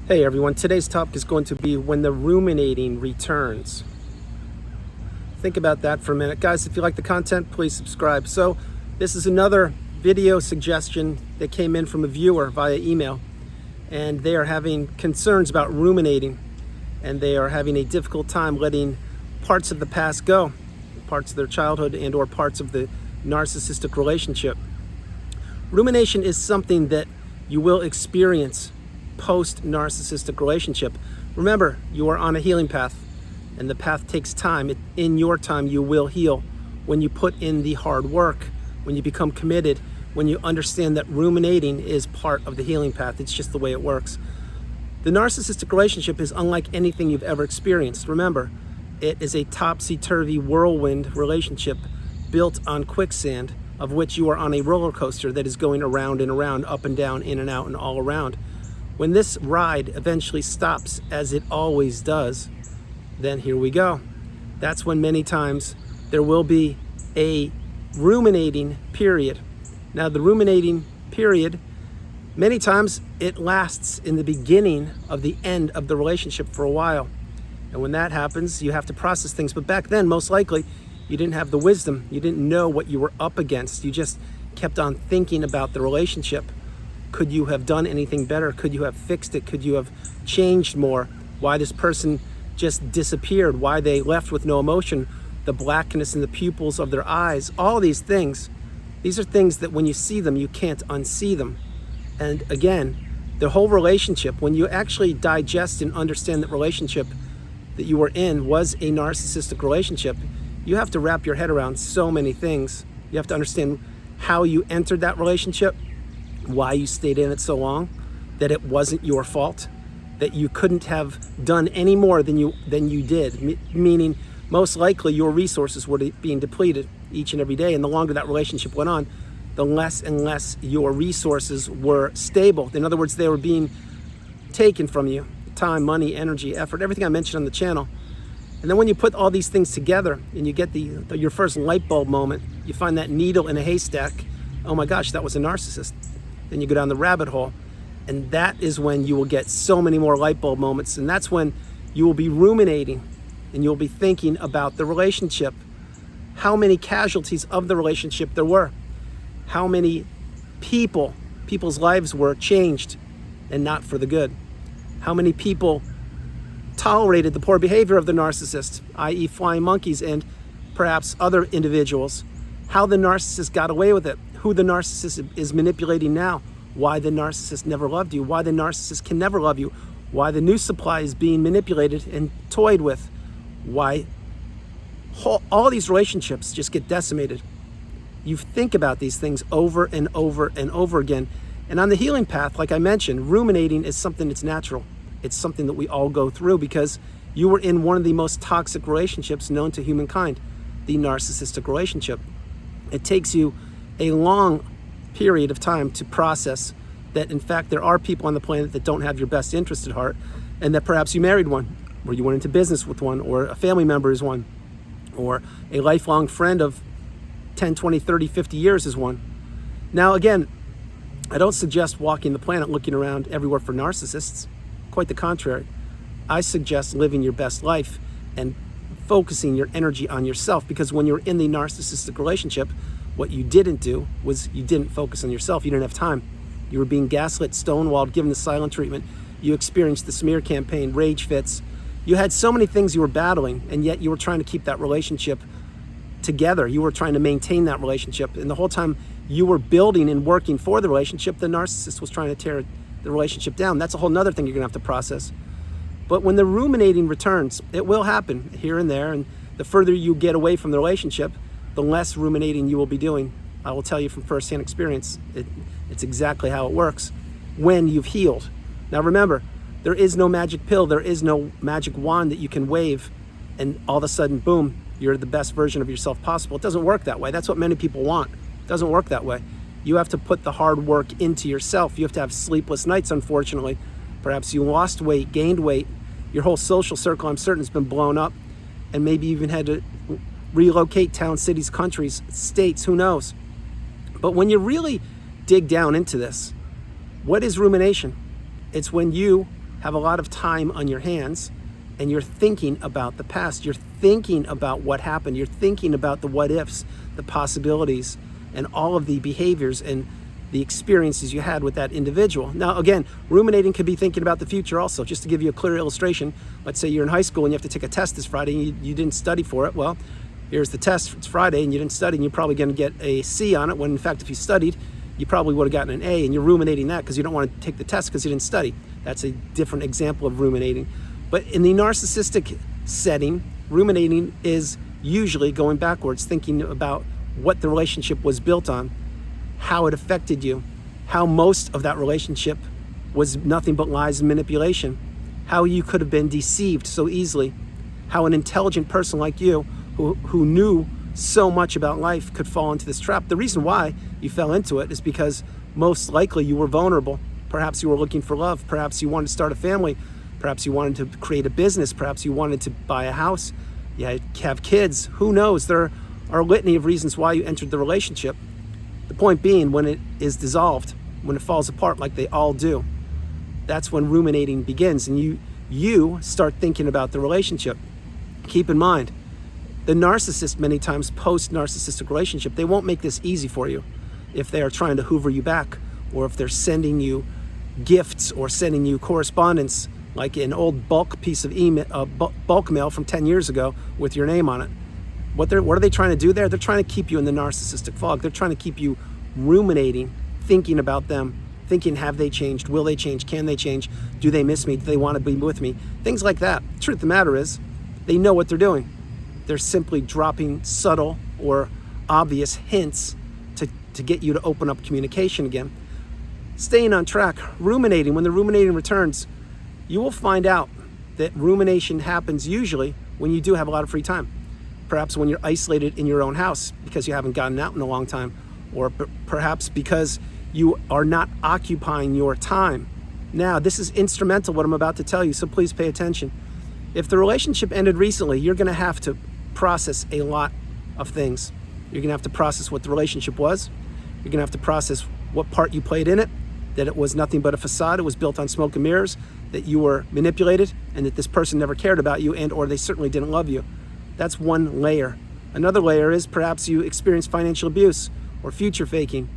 Hey everyone, today's topic is going to be when the ruminating returns. Think about that for a minute. Guys, if you like the content, please subscribe. So this is another video suggestion that came in from a viewer via email, and they are having concerns about ruminating, and they are having a difficult time letting parts of the past go, parts of their childhood and or parts of the narcissistic relationship. Rumination is something that you will experience post-narcissistic relationship. Remember, you are on a healing path, and the path takes time. In your time, you will heal when you put in the hard work, when you become committed, when you understand that ruminating is part of the healing path. It's just the way it works. The narcissistic relationship is unlike anything you've ever experienced. Remember, it is a topsy-turvy whirlwind relationship built on quicksand, of which you are on a roller coaster that is going around and around, up and down, in and out, and all around. When this ride eventually stops, as it always does, then here we go. That's when many times there will be a ruminating period. Now, the ruminating period, many times it lasts in the beginning of the end of the relationship for a while. And when that happens, you have to process things. But back then, most likely, you didn't have the wisdom. You didn't know what you were up against. You just kept on thinking about the relationship. Could you have done anything better? Could you have fixed it? Could you have changed more? Why this person just disappeared? Why they left with no emotion? The blackness in the pupils of their eyes, all these things. These are things that when you see them, you can't unsee them. And again, the whole relationship, when you actually digest and understand that relationship that you were in was a narcissistic relationship, you have to wrap your head around so many things. You have to understand how you entered that relationship, why you stayed in it so long, that it wasn't your fault, that you couldn't have done any more than you did, meaning most likely your resources were being depleted each and every day, and the longer that relationship went on, the less and less your resources were stable. In other words, they were being taken from you: time, money, energy, effort, everything I mentioned on the channel. And then when you put all these things together and you get your first light bulb moment, you find that needle in a haystack. Oh my gosh, that was a narcissist. Then you go down the rabbit hole, and that is when you will get so many more light bulb moments, and that's when you will be ruminating and you'll be thinking about the relationship, how many casualties of the relationship there were, how many people's lives were changed and not for the good, how many people tolerated the poor behavior of the narcissist, i.e. flying monkeys and perhaps other individuals, how the narcissist got away with it, who the narcissist is manipulating now, why the narcissist never loved you, why the narcissist can never love you, why the new supply is being manipulated and toyed with, why all these relationships just get decimated. You think about these things over and over and over again. And on the healing path, like I mentioned, ruminating is something that's natural. It's something that we all go through because you were in one of the most toxic relationships known to humankind, the narcissistic relationship. It takes you a long period of time to process that, in fact, there are people on the planet that don't have your best interest at heart, and that perhaps you married one, or you went into business with one, or a family member is one, or a lifelong friend of 10, 20, 30, 50 years is one. Now, again, I don't suggest walking the planet looking around everywhere for narcissists. Quite the contrary. I suggest living your best life and focusing your energy on yourself, because when you're in the narcissistic relationship, what you didn't do was you didn't focus on yourself. You didn't have time. You were being gaslit, stonewalled, given the silent treatment. You experienced the smear campaign, rage fits. You had so many things you were battling, and yet you were trying to keep that relationship together. You were trying to maintain that relationship. And the whole time you were building and working for the relationship, the narcissist was trying to tear the relationship down. That's a whole nother thing you're gonna have to process. But when the ruminating returns, it will happen here and there, and the further you get away from the relationship, the less ruminating you will be doing. I will tell you from firsthand experience, it's exactly how it works when you've healed. Now remember, there is no magic pill, there is no magic wand that you can wave and all of a sudden, boom, you're the best version of yourself possible. It doesn't work that way. That's what many people want. It doesn't work that way. You have to put the hard work into yourself. You have to have sleepless nights, unfortunately. Perhaps you lost weight, gained weight. Your whole social circle, I'm certain, has been blown up, and maybe even had to relocate towns, cities, countries, states, who knows. But when you really dig down into this, what is rumination? It's when you have a lot of time on your hands and you're thinking about the past. You're thinking about what happened. You're thinking about the what ifs, the possibilities, and all of the behaviors and the experiences you had with that individual. Now, again, ruminating could be thinking about the future also. Just to give you a clear illustration, let's say you're in high school and you have to take a test this Friday and you didn't study for it. Well, here's the test. It's Friday and you didn't study and you're probably going to get a C on it, when in fact, if you studied, you probably would have gotten an A, and you're ruminating that because you don't want to take the test because you didn't study. That's a different example of ruminating. But in the narcissistic setting, ruminating is usually going backwards, thinking about what the relationship was built on, how it affected you, how most of that relationship was nothing but lies and manipulation, how you could have been deceived so easily, how an intelligent person like you who knew so much about life could fall into this trap. The reason why you fell into it is because most likely you were vulnerable. Perhaps you were looking for love. Perhaps you wanted to start a family. Perhaps you wanted to create a business. Perhaps you wanted to buy a house. You have kids. Who knows? There are a litany of reasons why you entered the relationship. The point being, when it is dissolved, when it falls apart like they all do, that's when ruminating begins, and you start thinking about the relationship. Keep in mind, the narcissist many times post-narcissistic relationship, they won't make this easy for you if they are trying to hoover you back, or if they're sending you gifts or sending you correspondence like an old bulk piece of email, bulk mail from 10 years ago with your name on it. What are they trying to do there? They're trying to keep you in the narcissistic fog. They're trying to keep you ruminating, thinking about them, thinking, have they changed? Will they change? Can they change? Do they miss me? Do they want to be with me? Things like that. Truth of the matter is, they know what they're doing. They're simply dropping subtle or obvious hints to get you to open up communication again. Staying on track, ruminating. When the ruminating returns, you will find out that rumination happens usually when you do have a lot of free time. Perhaps when you're isolated in your own house because you haven't gotten out in a long time, or perhaps because you are not occupying your time. Now, this is instrumental, what I'm about to tell you, so please pay attention. If the relationship ended recently, you're going to have to process a lot of things. You're going to have to process what the relationship was. You're going to have to process what part you played in it, that it was nothing but a facade, it was built on smoke and mirrors, that you were manipulated, and that this person never cared about you, and or they certainly didn't love you. That's one layer. Another layer is perhaps you experienced financial abuse or future faking.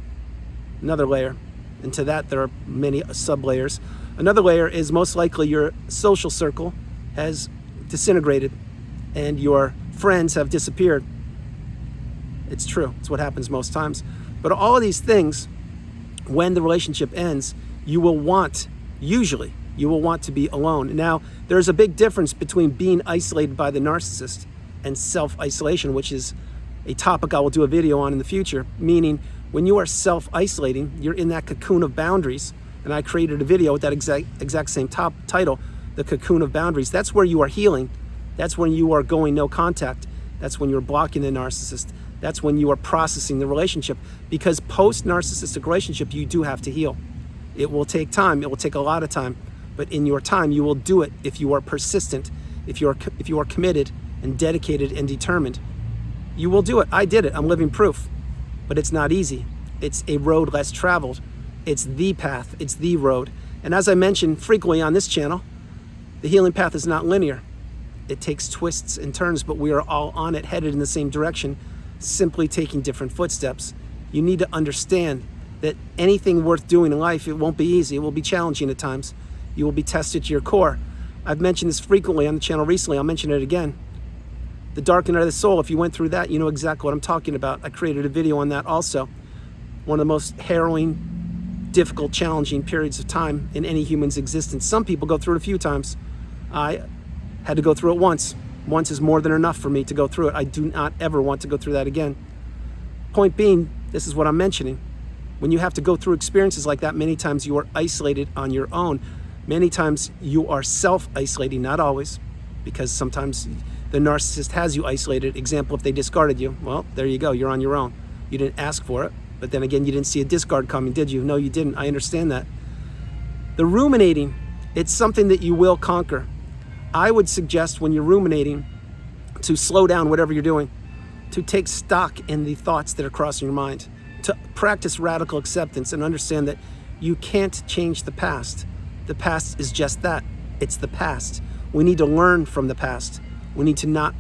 Another layer. And to that, there are many sub-layers. Another layer is most likely your social circle has disintegrated and your friends have disappeared. It's true. It's what happens most times. But all of these things, when the relationship ends, you will want to be alone. Now, there's a big difference between being isolated by the narcissist and self-isolation, which is a topic I will do a video on in the future, meaning when you are self-isolating, you're in that cocoon of boundaries, and I created a video with that exact same title, The Cocoon of Boundaries. That's where you are healing. That's when you are going no contact. That's when you're blocking the narcissist. That's when you are processing the relationship, because post-narcissistic relationship, you do have to heal. It will take time. It will take a lot of time, but in your time, you will do it if you are persistent, if you are committed and dedicated and determined. You will do it. I did it. I'm living proof. But it's not easy. It's a road less traveled. It's the path. It's the road. And as I mentioned frequently on this channel, the healing path is not linear. It takes twists and turns, but we are all on it, headed in the same direction, simply taking different footsteps. You need to understand that anything worth doing in life, it won't be easy. It will be challenging at times. You will be tested to your core. I've mentioned this frequently on the channel recently. I'll mention it again. The dark night of the soul, if you went through that, you know exactly what I'm talking about. I created a video on that also. One of the most harrowing, difficult, challenging periods of time in any human's existence. Some people go through it a few times. I had to go through it once. Once is more than enough for me to go through it. I do not ever want to go through that again. Point being, this is what I'm mentioning. When you have to go through experiences like that, many times you are isolated on your own. Many times you are self-isolating, not always, because sometimes the narcissist has you isolated. Example, if they discarded you, well, there you go, you're on your own. You didn't ask for it, but then again, you didn't see a discard coming, did you? No, you didn't. I understand that. The ruminating, it's something that you will conquer. I would suggest when you're ruminating to slow down whatever you're doing, to take stock in the thoughts that are crossing your mind, to practice radical acceptance and understand that you can't change the past. The past is just that. It's the past. We need to learn from the past. We need to not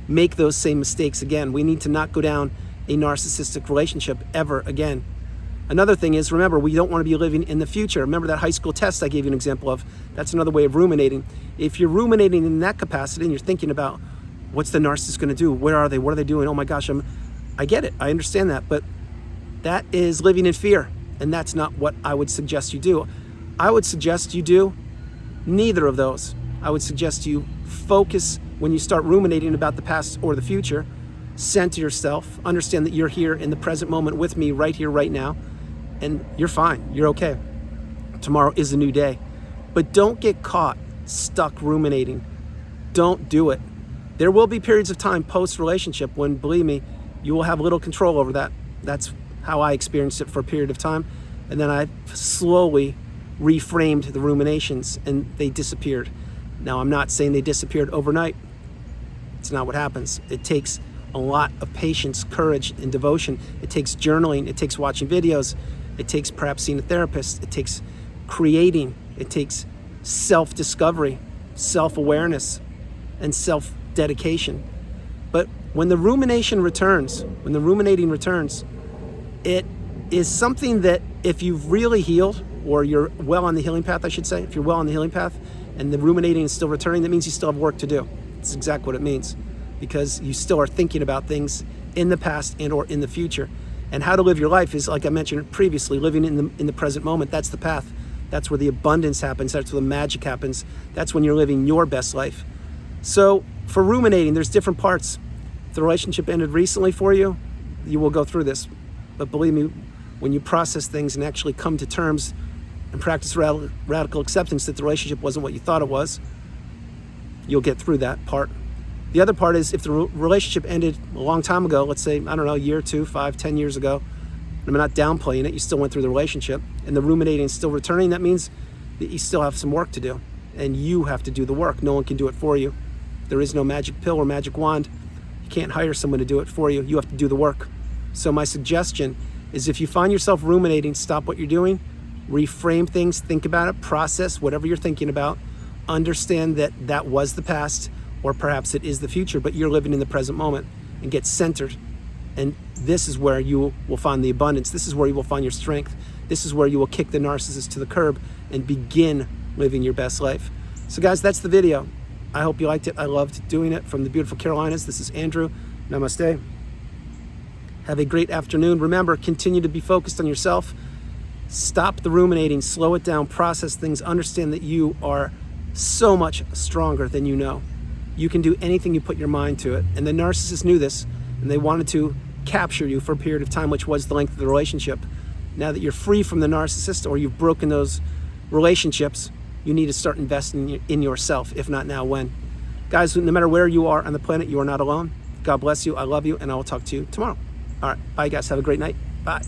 make those same mistakes again. We need to not go down a narcissistic relationship ever again. Another thing is, remember, we don't want to be living in the future. Remember that high school test I gave you an example of? That's another way of ruminating. If you're ruminating in that capacity and you're thinking about what's the narcissist going to do? Where are they? What are they doing? Oh my gosh, I get it. I understand that. But that is living in fear. And that's not what I would suggest you do. I would suggest you do neither of those. I would suggest you focus when you start ruminating about the past or the future. Center yourself. Understand that you're here in the present moment with me right here, right now. And you're fine. You're okay. Tomorrow is a new day. But don't get caught stuck ruminating. Don't do it. There will be periods of time post-relationship when, believe me, you will have little control over that. That's how I experienced it for a period of time. And then I slowly reframed the ruminations and they disappeared. Now, I'm not saying they disappeared overnight. It's not what happens. It takes a lot of patience, courage, and devotion. It takes journaling. It takes watching videos. It takes perhaps seeing a therapist. It takes creating. It takes self-discovery, self-awareness, and self-dedication. But when the ruminating returns, it is something that if you've really healed, or you're well on the healing path, I should say, if you're well on the healing path and the ruminating is still returning, that means you still have work to do. That's exactly what it means, because you still are thinking about things in the past and or in the future. And how to live your life is, like I mentioned previously, living in the present moment. That's the path. That's where the abundance happens. That's where the magic happens. That's when you're living your best life. So for ruminating, there's different parts. If the relationship ended recently for you, you will go through this. But believe me, when you process things and actually come to terms and practice radical acceptance that the relationship wasn't what you thought it was, you'll get through that part. The other part is if the relationship ended a long time ago, let's say, I don't know, a year, 2, 5, 10 years ago, and I'm not downplaying it, you still went through the relationship, and the ruminating is still returning, that means that you still have some work to do, and you have to do the work. No one can do it for you. There is no magic pill or magic wand. You can't hire someone to do it for you. You have to do the work. So my suggestion is if you find yourself ruminating, stop what you're doing, reframe things, think about it, process whatever you're thinking about, understand that that was the past, or perhaps it is the future, but you're living in the present moment, and get centered. And this is where you will find the abundance. This is where you will find your strength. This is where you will kick the narcissist to the curb and begin living your best life. So guys, that's the video. I hope you liked it. I loved doing it from the beautiful Carolinas. This is Andrew. Namaste. Have a great afternoon. Remember, continue to be focused on yourself. Stop the ruminating, slow it down, process things, understand that you are so much stronger than you know. You can do anything you put your mind to it. And the narcissist knew this, and they wanted to capture you for a period of time, which was the length of the relationship. Now that you're free from the narcissist, or you've broken those relationships, you need to start investing in yourself. If not now, when? Guys, no matter where you are on the planet, you are not alone. God bless you. I love you, and I will talk to you tomorrow. All right. Bye, guys. Have a great night. Bye.